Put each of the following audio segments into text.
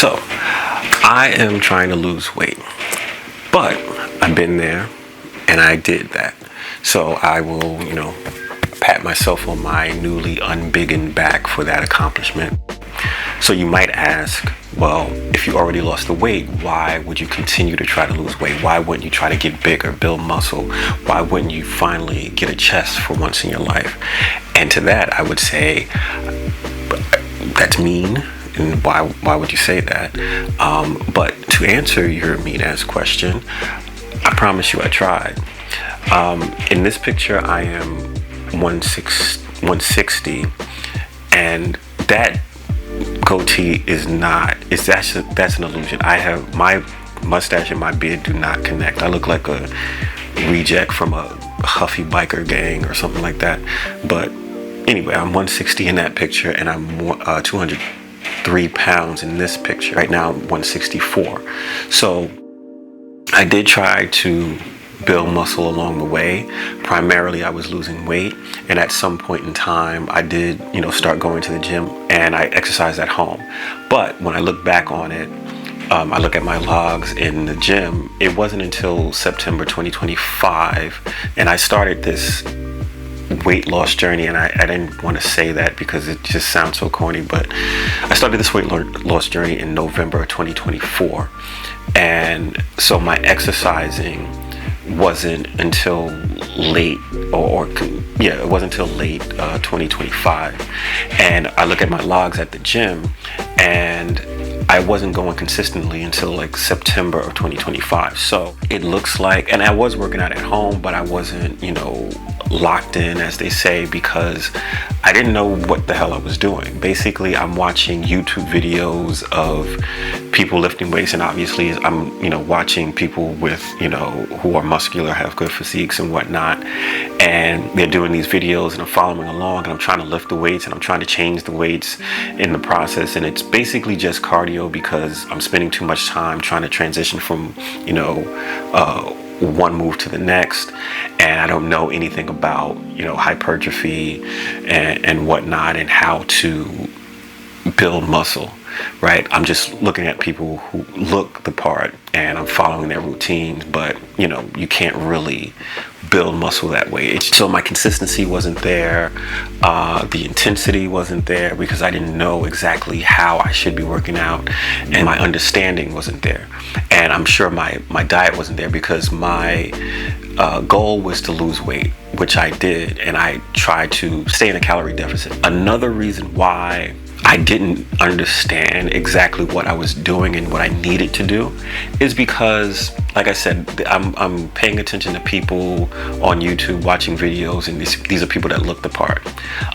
So, I am trying to lose weight, but I've been there and I did that. So I will, pat myself on my newly unbiggened back for that accomplishment. So you might ask, well, if you already lost the weight, why would you continue to try to lose weight? Why wouldn't you try to get bigger, build muscle? Why wouldn't you finally get a chest for once in your life? And to that, I would say, that's mean. And why would you say that? But to answer your mean-ass question, I promise you I tried. In this picture, I am 160, and that goatee is not, that's an illusion. I have, my mustache and my beard do not connect. I look like a reject from a huffy biker gang or something like that. But anyway, I'm 160 in that picture, and I'm 203 pounds in this picture. Right now, I'm 164. So I did try to build muscle along the way. Primarily, I was losing weight, and at some point in time, I did, start going to the gym, and I exercised at home. But when I look back on it, I look at my logs in the gym, it wasn't until September 2025, and I started this weight loss journey, and I didn't want to say that because it just sounds so corny, but I started this weight loss journey in November of 2024. And so my exercising wasn't until late, it wasn't until late 2025. And I look at my logs at the gym, and I wasn't going consistently until like September of 2025. So it looks like, and I was working out at home, but I wasn't, locked in, as they say, because I didn't know what the hell I was doing. Basically, I'm watching YouTube videos of people lifting weights, and obviously I'm, watching people with, who are muscular, have good physiques and whatnot, and they're doing these videos, and I'm following along, and I'm trying to lift the weights, and I'm trying to change the weights in the process, and it's basically just cardio because I'm spending too much time trying to transition from, one move to the next, and I don't know anything about hypertrophy and whatnot, and how to build muscle, right? I'm just looking at people who look the part, and I'm following their routines, but you can't really build muscle that way. So my consistency wasn't there, the intensity wasn't there, because I didn't know exactly how I should be working out, and my understanding wasn't there. And I'm sure my diet wasn't there, because my goal was to lose weight, which I did, and I tried to stay in a calorie deficit. Another reason why I didn't understand exactly what I was doing and what I needed to do is because, like I said, I'm paying attention to people on YouTube, watching videos, and these are people that look the part.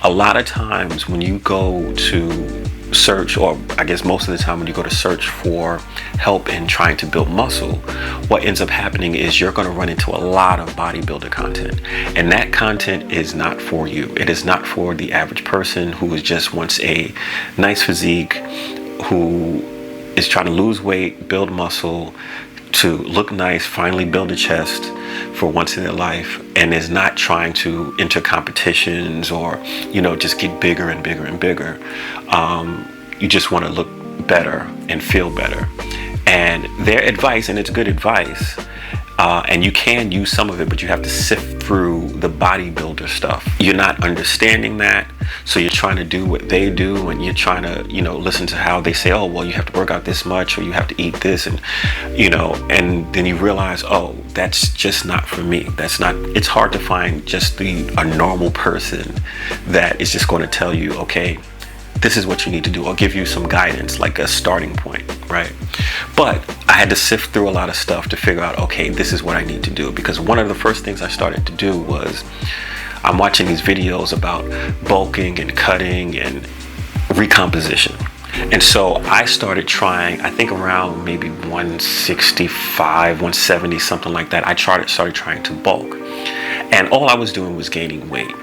A lot of times when you go to search, or I guess most of the time when you go to search for help in trying to build muscle, what ends up happening is you're going to run into a lot of bodybuilder content, and that content is not for you. It is not for the average person who just wants a nice physique, who is trying to lose weight, build muscle, to look nice, finally build a chest for once in their life, and is not trying to enter competitions or just get bigger and bigger and bigger. You just want to look better and feel better. And their advice, and it's good advice, and you can use some of it, but you have to sift through the bodybuilder stuff. You're not understanding that, so you're trying to do what they do, and you're trying to listen to how they say, oh well, you have to work out this much, or you have to eat this, and and then you realize, oh, that's just not for me. It's hard to find just a normal person that is just going to tell you, okay, this is what you need to do. I'll give you some guidance, like a starting point, right? But I had to sift through a lot of stuff to figure out, okay, this is what I need to do. Because one of the first things I started to do was, I'm watching these videos about bulking and cutting and recomposition. And so I started trying, I think around maybe 165, 170, something like that. I started trying to bulk. And all I was doing was gaining weight.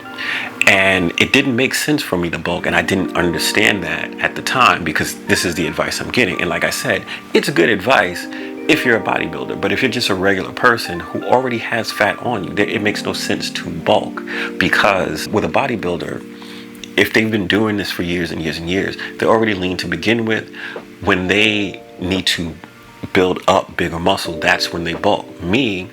And it didn't make sense for me to bulk, and I didn't understand that at the time, because this is the advice I'm getting. And like I said, it's good advice if you're a bodybuilder, but if you're just a regular person who already has fat on you, it makes no sense to bulk, because with a bodybuilder, if they've been doing this for years and years and years, they're already lean to begin with. When they need to build up bigger muscle, that's when they bulk. Me,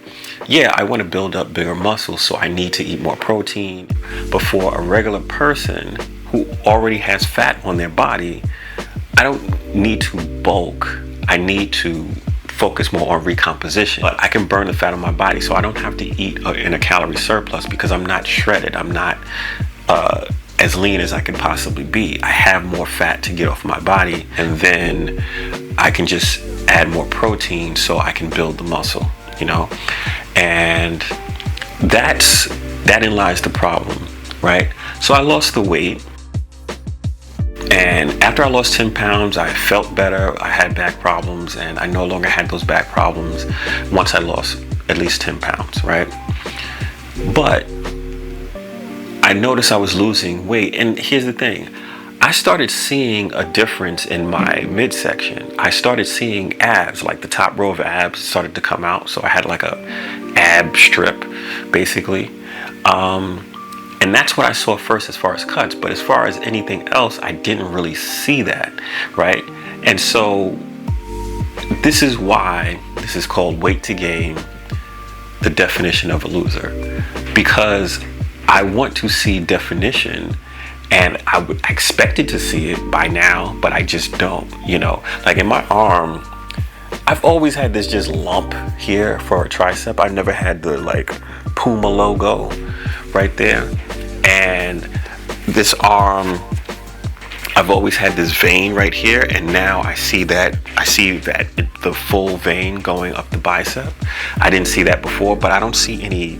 yeah, I want to build up bigger muscle, so I need to eat more protein. But for a regular person who already has fat on their body, I don't need to bulk. I need to focus more on recomposition. But I can burn the fat on my body, so I don't have to eat in a calorie surplus, because I'm not shredded. I'm not as lean as I can possibly be. I have more fat to get off my body, and then I can just add more protein so I can build the muscle, you know? And that lies the problem, right? So I lost the weight, and after I lost 10 pounds, I felt better. I had back problems, and I no longer had those back problems once I lost at least 10 pounds, right? But I noticed I was losing weight, and here's the thing. I started seeing a difference in my midsection. I started seeing abs, like the top row of abs started to come out. So I had like a ab strip, basically. And that's what I saw first as far as cuts. But as far as anything else, I didn't really see that, right? And so this is why this is called Weight to Gain, the definition of a loser. Because I want to see definition, and I expected to see it by now, but I just don't, you know? Like in my arm, I've always had this just lump here for a tricep. I've never had the like Puma logo right there. And this arm, I've always had this vein right here, and now I see that the full vein going up the bicep. I didn't see that before, but I don't see any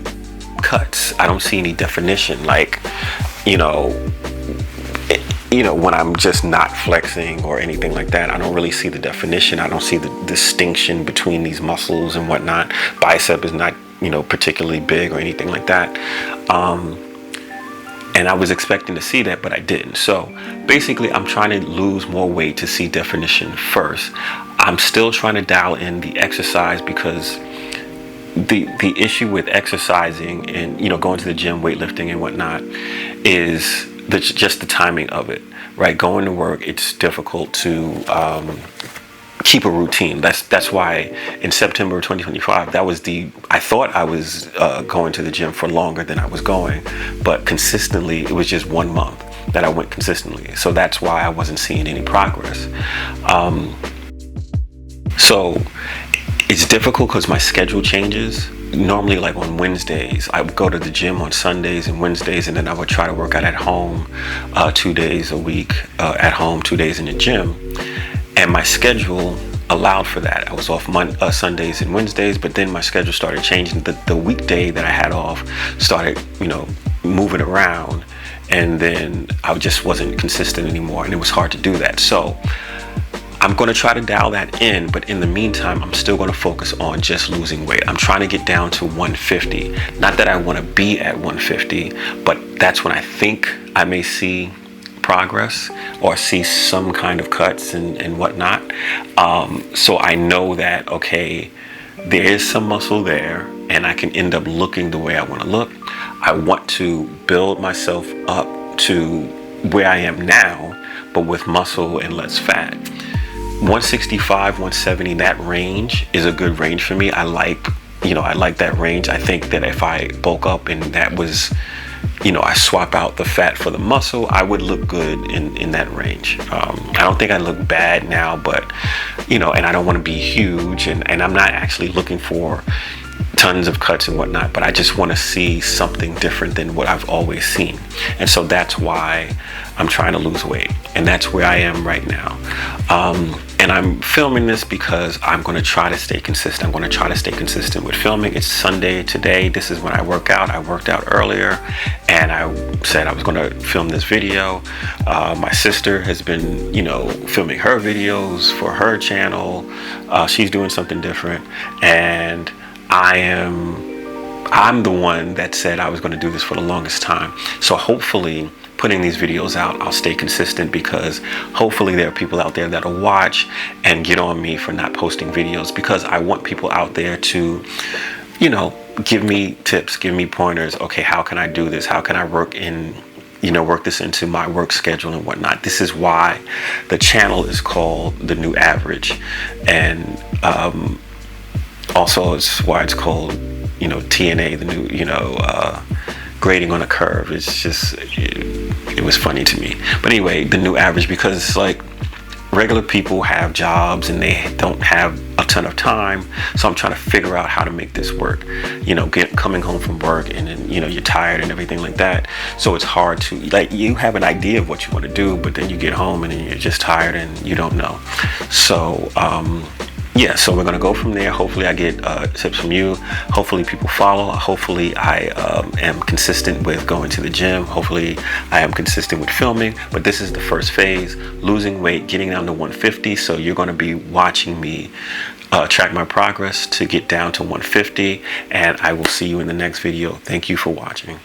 cuts. I don't see any definition, like, you know, when I'm just not flexing or anything like that. I don't really see the definition. I don't see the distinction between these muscles and whatnot. Bicep is not, particularly big or anything like that. And I was expecting to see that, but I didn't. So basically, I'm trying to lose more weight to see definition first. I'm still trying to dial in the exercise, because the issue with exercising and going to the gym, weightlifting and whatnot, is just the timing of it, right? Going to work, it's difficult to keep a routine. That's why in September of 2025, I thought I was going to the gym for longer than I was going, but consistently, it was just 1 month that I went consistently. So that's why I wasn't seeing any progress. So it's difficult because my schedule changes. Normally, like on Wednesdays, I would go to the gym on Sundays and Wednesdays, and then I would try to work out at home 2 days a week at home, 2 days in the gym. And my schedule allowed for that. I was off Sundays and Wednesdays, but then my schedule started changing. The weekday that I had off started, moving around, and then I just wasn't consistent anymore, and it was hard to do that. So I'm going to try to dial that in, but in the meantime, I'm still going to focus on just losing weight. I'm trying to get down to 150. Not that I want to be at 150, but that's when I think I may see progress or see some kind of cuts and whatnot. So I know that, okay, there is some muscle there, and I can end up looking the way I want to look. I want to build myself up to where I am now, but with muscle and less fat. 165, 170, that range is a good range for me. I like that range. I think that if I bulk up and that was, I swap out the fat for the muscle, I would look good in that range. I don't think I look bad now, but, and I don't want to be huge, and I'm not actually looking for tons of cuts and whatnot, but I just want to see something different than what I've always seen. And so that's why I'm trying to lose weight, and that's where I am right now. And I'm filming this because I'm going to try to stay consistent. I'm going to try to stay consistent with filming. It's Sunday today. This is when I work out. I worked out earlier, and I said I was going to film this video. My sister has been, filming her videos for her channel. She's doing something different, and I'm the one that said I was going to do this for the longest time. So hopefully, putting these videos out, I'll stay consistent, because hopefully there are people out there that'll watch and get on me for not posting videos, because I want people out there to, give me tips, give me pointers. Okay, how can I do this? How can I work in work this into my work schedule and whatnot. This is why the channel is called The New Average, and also it's why it's called, TNA, the new, grading on a curve. It's just, it was funny to me. But anyway, The New Average, because it's like regular people have jobs and they don't have a ton of time, so I'm trying to figure out how to make this work. Coming home from work, and then you're tired and everything like that, so it's hard to, like, you have an idea of what you want to do, but then you get home and then you're just tired and you don't know. So yeah, so we're gonna go from there. Hopefully I get tips from you. Hopefully people follow. Hopefully I am consistent with going to the gym. Hopefully I am consistent with filming. But this is the first phase, losing weight, getting down to 150. So you're gonna be watching me track my progress to get down to 150, and I will see you in the next video. Thank you for watching.